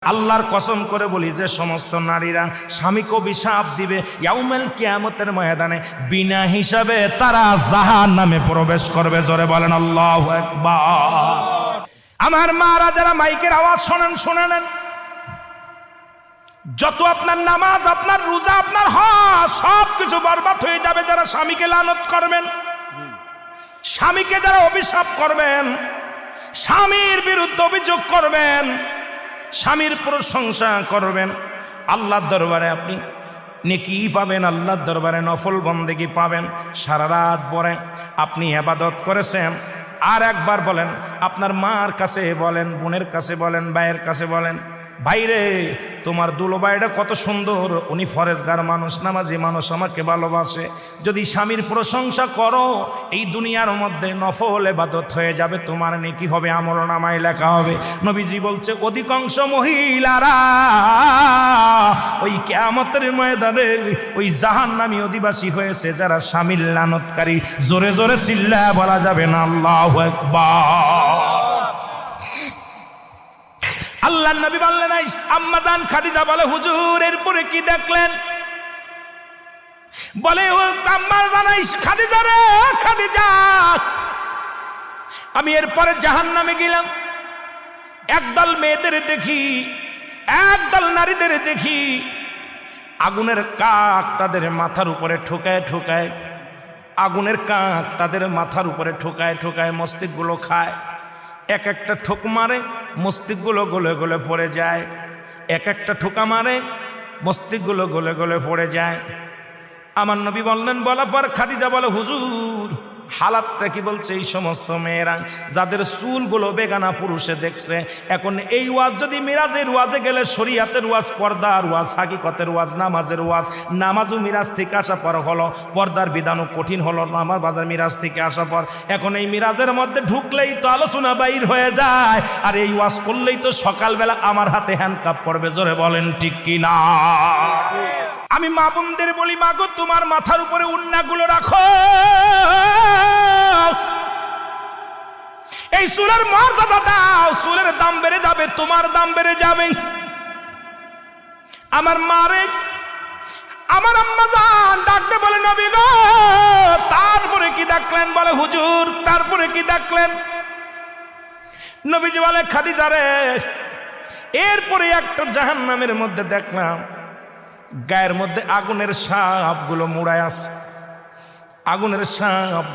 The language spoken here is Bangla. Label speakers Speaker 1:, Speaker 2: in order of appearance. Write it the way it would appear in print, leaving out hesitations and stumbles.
Speaker 1: আল্লাহর কসম করে বলি যে সমস্ত নারীরা স্বামীকে অভিশাপ দিবে ইয়াউমুল কিয়ামতের ময়দানে বিনা হিসাবে তারা জাহান্নামে প্রবেশ করবে। জোরে বলেন আল্লাহু আকবার। আমার মারা যারা মাইকের আওয়াজ শোনেন, শুনে নেন। যত আপনার নামাজ, আপনার রোজা, আপনার হজ সব কিছু বরবাদ হয়ে যাবে যারা স্বামীকে লানত করবেন, স্বামীকে যারা অভিশাপ করবেন, স্বামীর বিরুদ্ধে অভিযোগ করবেন, স্বামীর প্রশংসা করবেন। আল্লাহর দরবারে আপনি নেকি পাবেন, আল্লাহর দরবারে নফল বন্দেগি পাবেন। সারা রাত পরে আপনি ইবাদত করেছেন, আর একবার বলেন, আপনার মার কাছে বলেন, বোনের কাছে বলেন, ভাইয়ের কাছে বলেন, ভাইরে তোমার দুলোবাইটা কত সুন্দর, উনি ফরেজগার মানুষ, নামাজি মানুষ, আমাকে ভালোবাসে। যদি স্বামীর প্রশংসা করো, এই দুনিয়ার মধ্যে নফল ইবাদত হয়ে যাবে, তোমার নেকি হবে, আমলনামায় লেখা হবে। নবীজি বলছে অধিকাংশ মহিলারা ওই কিয়ামতের ময়দানে ওই জাহান্নামী অধিবাসী হয়েছে যারা স্বামীর লানতকারী। জোরে জোরে চিল্লায়া বলা যাবে না আল্লাহু আকবার। আল্লাহর নবী বললেন, আম্মা জান খাদিজা বলে, হুজুর এরপরে কি দেখলেন? বলে, ও আম্মা জান খাদিজা রে, খাদিজা আমি এরপরে জাহান্নামে গেলাম, একদল মেয়েদের দেখি, একদল নারীদের দেখি, আগুনের কাক তাদের মাথার উপরে ঠোকায় ঠোকায়, আগুনের কাক তাদের মাথার উপরে ঠোকায় ঠোকায় মস্তিষ্কগুলো খায়। এক একটা ঠোক মারে, মস্তিষ্কগুলো গলে গলে পড়ে যায়। এক একটা ঠোকা মারে, মস্তিষ্কগুলো গলে গলে পড়ে যায়। আমার নবী বললেন, বলার পর খাদিজা বলে, হুজুর হালাতটা কি? বলছে এই সমস্ত মেয়েরা যাদের চুলগুলো বেগানা পুরুষে দেখছে। এখন এই ওয়াজ যদি মিরাজের ওয়াজে গেলে, শরীয়তের ওয়াজ, পর্দার ওয়াজ, হাকিকতের ওয়াজ, নামাজের ওয়াজ, নামাজও মিরাজ থেকে আসা পর হলো, পর্দার বিধানও কঠিন হলো, নামাজ বাজার মিরাজ থেকে আসা পর। এখন এই মিরাজের মধ্যে ঢুকলেই তো আলোচনা বাইর হয়ে যায়, আর এই ওয়াজ করলেই তো সকালবেলা আমার হাতে হ্যান্ডকাপ পড়বে। জোরে বলেন ঠিক কি না? আমি মা বোনদের বলি, মা গো তোমার মাথার উপরে উন্নাগুলো রাখো, এই চুলের মর্যাদা দাও, চুলের দাম বেড়ে যাবে, তোমার দাম বেড়ে যাবে। আমার মারে, আমার আম্মা জান ডাকতে বলে, নবী গো তারপরে কি দেখলেন? বলে, হুজুর তারপরে কি দেখলেন? নবীজি বলে, খাদিজা রে এরপরে একটা জাহান্নামের মধ্যে দেখলাম, গায়ের মধ্যে আগুনের সাপগুলো মুড়ায় আছে, আগুনের সাপ।